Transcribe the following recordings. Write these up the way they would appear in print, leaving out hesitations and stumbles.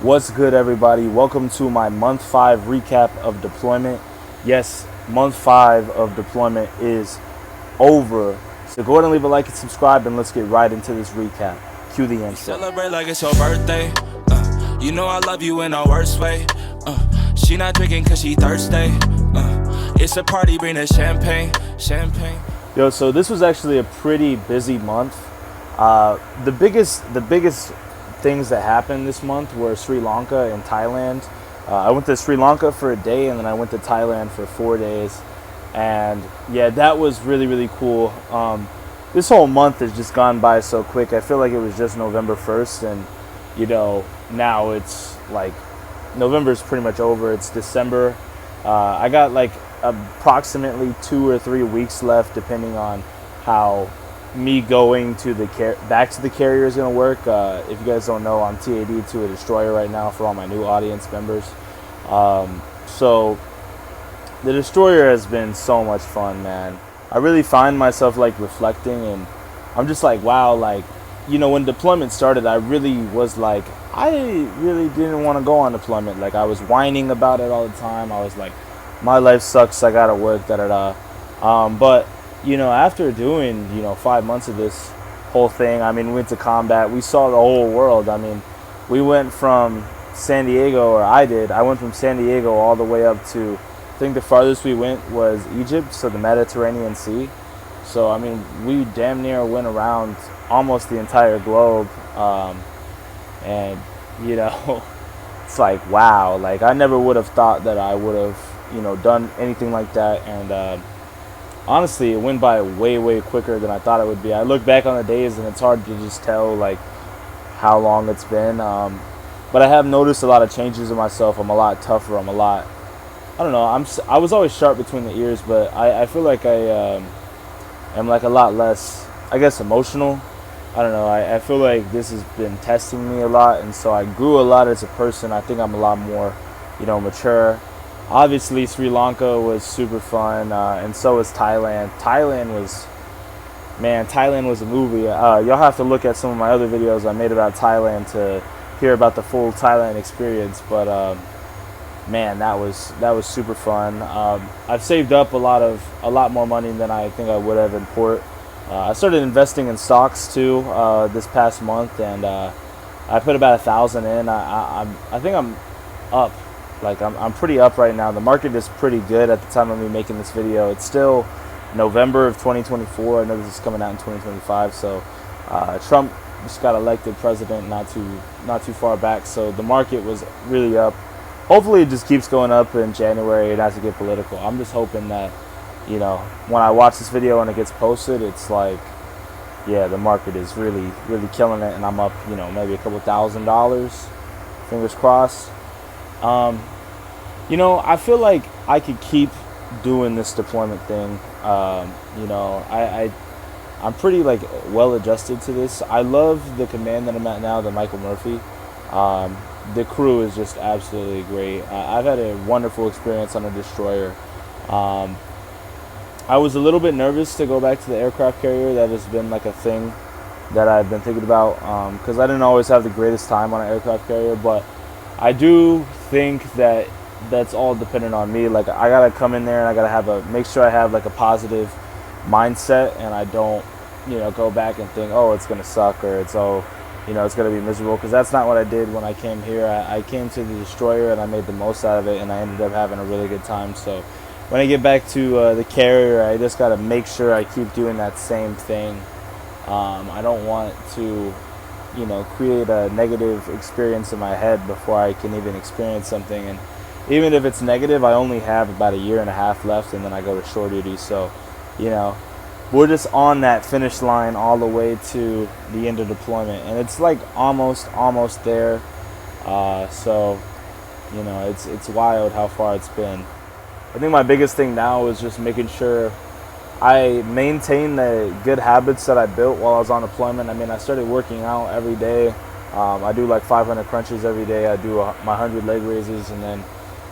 What's good, everybody? Welcome to my month 5 recap of deployment. Yes, month 5 of deployment is over. So go ahead and leave a like and subscribe, and let's get right into this recap. Cue the intro. Celebrate like it's your birthday. You know I love you in a worst way. She not drinking cause she thirsty. It's a party, bring the champagne. Yo, so this was actually a pretty busy month. The biggest things that happened this month were Sri Lanka and Thailand. I went to Sri Lanka for a day, and then I went to Thailand for 4 days. And yeah, that was really cool. This whole month has just gone by so quick. I feel like it was just November 1st, and now it's like November's pretty much over. It's December. I got like approximately 2 or 3 weeks left, depending on how me going to back to the carrier is going to work. If you guys don't know, I'm TAD to a destroyer right now for all my new audience members. So the destroyer has been so much fun, man. I really find myself like reflecting, and I'm just like, wow, like, when deployment started, I really was like, I really didn't want to go on deployment. Like, I was whining about it all the time. I was like, my life sucks, I gotta work, but after doing 5 months of this whole thing, I mean, we went to combat, we saw the whole world. I mean, we went from San Diego, or I went from San Diego all the way up to, I think the farthest we went was Egypt, so the Mediterranean Sea. So I mean, we damn near went around almost the entire globe, and it's like, wow, like I never would have thought that I would have done anything like that. And honestly, it went by way quicker than I thought it would be. I look back on the days, and it's hard to just tell like how long it's been. But I have noticed a lot of changes in myself. I'm a lot tougher. I'm a lot, I don't know. I was always sharp between the ears, but I feel like I am like a lot less, I guess, emotional. I don't know. I feel like this has been testing me a lot, and so I grew a lot as a person. I think I'm a lot more, mature. Obviously, Sri Lanka was super fun, and so was Thailand. Thailand was a movie. Y'all have to look at some of my other videos I made about Thailand to hear about the full Thailand experience. But man, that was super fun. I've saved up a lot more money than I think I would have in port. I started investing in stocks too this past month, and I put about 1,000 in. I think I'm up. Like, I'm pretty up right now. The market is pretty good at the time of me making this video. It's still November of 2024. I know this is coming out in 2025. So Trump just got elected president not too far back. So the market was really up. Hopefully it just keeps going up in January. It has to get political. I'm just hoping that, when I watch this video and it gets posted, it's like, yeah, the market is really killing it, and I'm up, maybe a couple $1,000. Fingers crossed. I feel like I could keep doing this deployment thing. I'm pretty like well adjusted to this. I love the command that I'm at now, the Michael Murphy. The crew is just absolutely great. I've had a wonderful experience on a destroyer. I was a little bit nervous to go back to the aircraft carrier. That has been like a thing that I've been thinking about, because I didn't always have the greatest time on an aircraft carrier, but I do think that that's all dependent on me. Like, I gotta come in there, and I gotta make sure I have like a positive mindset, and I don't, go back and think, oh, it's gonna suck, or it's gonna be miserable, because that's not what I did when I came here. I came to the destroyer, and I made the most out of it, and I ended up having a really good time. So when I get back to the carrier, I just gotta make sure I keep doing that same thing. I don't want to create a negative experience in my head before I can even experience something. And even if it's negative, I only have about 1.5 years left, and then I go to shore duty. So, we're just on that finish line all the way to the end of deployment, and it's like almost there. So, it's wild how far it's been. I think my biggest thing now is just making sure I maintain the good habits that I built while I was on deployment. I mean, I started working out every day. I do like 500 crunches every day. I do my 100 leg raises, and then,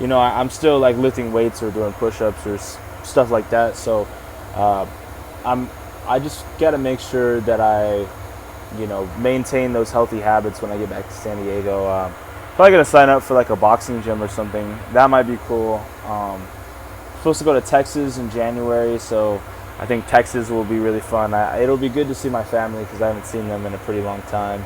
I'm still like lifting weights or doing push-ups or stuff like that. So I just got to make sure that I maintain those healthy habits when I get back to San Diego. probably gonna sign up for like a boxing gym or something. That might be cool. Supposed to go to Texas in January, so I think Texas will be really fun. It'll be good to see my family because I haven't seen them in a pretty long time.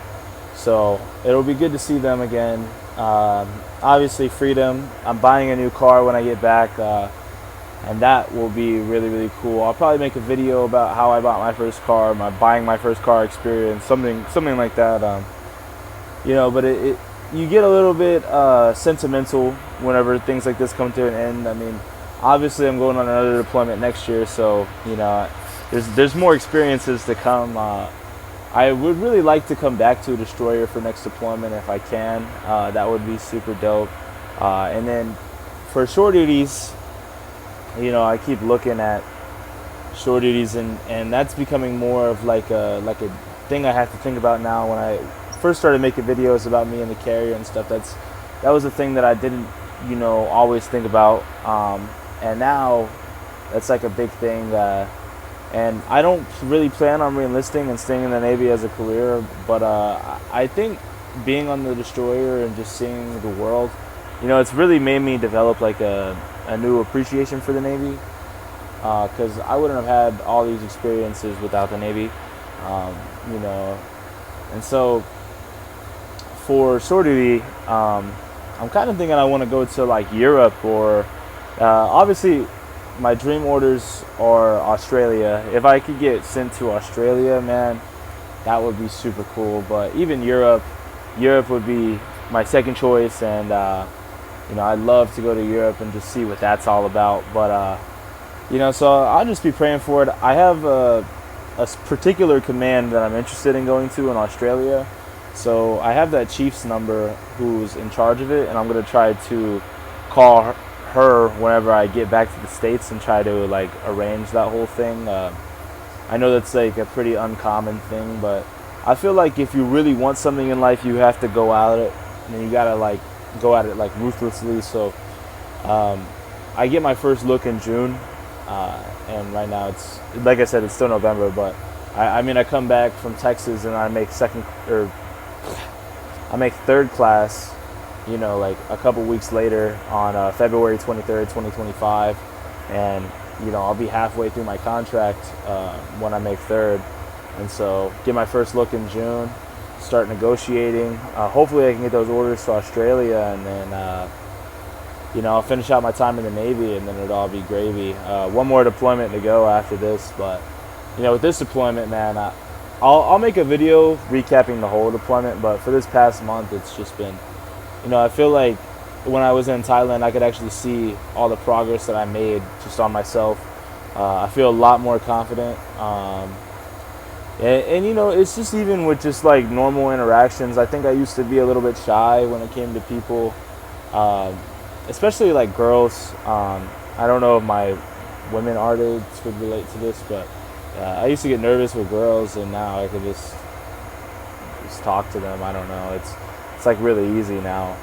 So it'll be good to see them again. Obviously, freedom. I'm buying a new car when I get back, and that will be really, really cool. I'll probably make a video about how I bought my first car, my buying my first car experience, something like that. You know, but you get a little bit sentimental whenever things like this come to an end. I mean, obviously, I'm going on another deployment next year, so you know, there's more experiences to come. I would really like to come back to a destroyer for next deployment if I can. That would be super dope. And then for shore duties, you know, I keep looking at shore duties, and that's becoming more of like a thing I have to think about now. When I first started making videos about me and the carrier and stuff, that was a thing that I didn't, you know, always think about. And now that's like a big thing. And I don't really plan on re-enlisting and staying in the Navy as a career, but I think being on the destroyer and just seeing the world, you know, it's really made me develop like a new appreciation for the Navy, because I wouldn't have had all these experiences without the Navy, you know. And so for shore duty, I'm kind of thinking I want to go to like Europe or obviously my dream orders are Australia. If I could get sent to Australia, man, that would be super cool. But even Europe would be my second choice, and you know, I'd love to go to Europe and just see what that's all about. But you know, so I'll just be praying for it. I have a particular command that I'm interested in going to in Australia, so I have that chief's number who's in charge of it, and I'm gonna try to call her whenever I get back to the States and try to like arrange that whole thing. I know that's like a pretty uncommon thing, but I feel like if you really want something in life, you have to go at it, and you gotta like go at it like ruthlessly. So I get my first look in June, and right now it's, like I said, it's still November, but I mean, I come back from Texas and I make third class, you know, like a couple weeks later on February 23rd, 2025, and you know, I'll be halfway through my contract when I make third, and so get my first look in June, start negotiating. Hopefully I can get those orders to Australia, and then you know, I'll finish out my time in the Navy, and then it'll all be gravy. One more deployment to go after this, but you know, with this deployment, man, I'll make a video recapping the whole deployment, but for this past month, it's just been, you know, I feel like when I was in Thailand, I could actually see all the progress that I made just on myself. I feel a lot more confident. And you know, it's just even with just like normal interactions. I think I used to be a little bit shy when it came to people, especially like girls. I don't know if my women artists could relate to this, but I used to get nervous with girls, and now I could just talk to them. I don't know. It's like really easy now.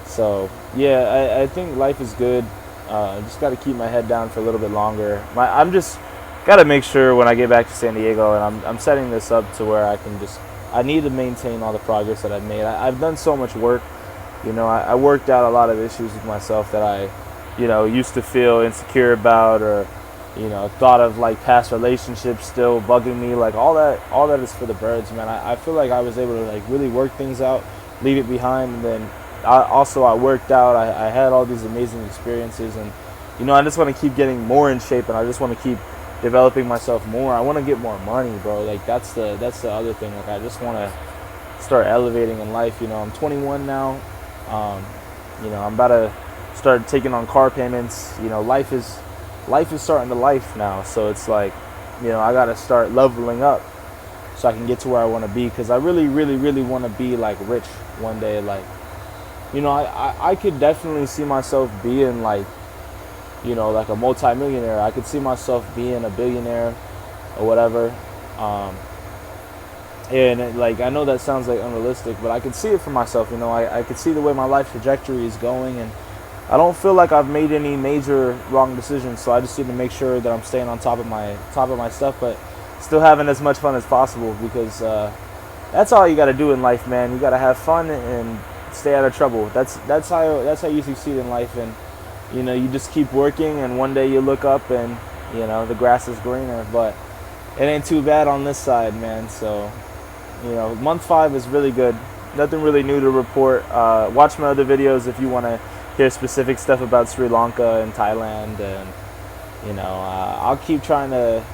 So yeah, I think life is good. I just got to keep my head down for a little bit longer. I'm just got to make sure when I get back to San Diego, and I'm setting this up to where I need to maintain all the progress that I've made. I've done so much work. You know, I worked out a lot of issues with myself that I, you know, used to feel insecure about, or you know, thought of like past relationships still bugging me. Like all that is for the birds, man. I feel like I was able to like really work things out, leave it behind, and then I worked out. I had all these amazing experiences, and you know, I just want to keep getting more in shape, and I just want to keep developing myself more. I want to get more money, bro. Like that's the other thing. Like I just want to start elevating in life. You know, I'm 21 now. You know, I'm about to start taking on car payments. You know, life is starting to life now. So it's like, you know, I got to start leveling up so I can get to where I want to be, because I really, really, really want to be like rich one day. Like, you know, I could definitely see myself being like, you know, like a multi-millionaire. I could see myself being a billionaire or whatever. And like, I know that sounds like unrealistic, but I could see it for myself. You know, I could see the way my life trajectory is going, and I don't feel like I've made any major wrong decisions. So I just need to make sure that I'm staying on top of my stuff, but still having as much fun as possible, because that's all you got to do in life, man. You got to have fun and stay out of trouble. That's how you succeed in life. And you just keep working, and one day you look up and the grass is greener. But it ain't too bad on this side, man. So month 5 is really good. Nothing really new to report. Watch my other videos if you want to hear specific stuff about Sri Lanka and Thailand, and I'll keep trying to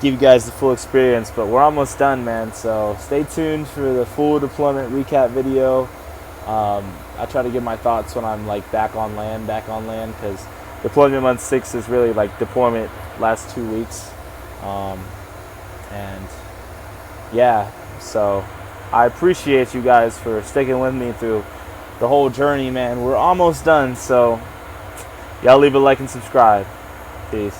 give you guys the full experience, but we're almost done, man. So stay tuned for the full deployment recap video. I try to give my thoughts when I'm like back on land, because deployment month 6 is really like deployment last 2 weeks. And yeah, so I appreciate you guys for sticking with me through the whole journey, man. We're almost done, so y'all leave a like and subscribe. Peace.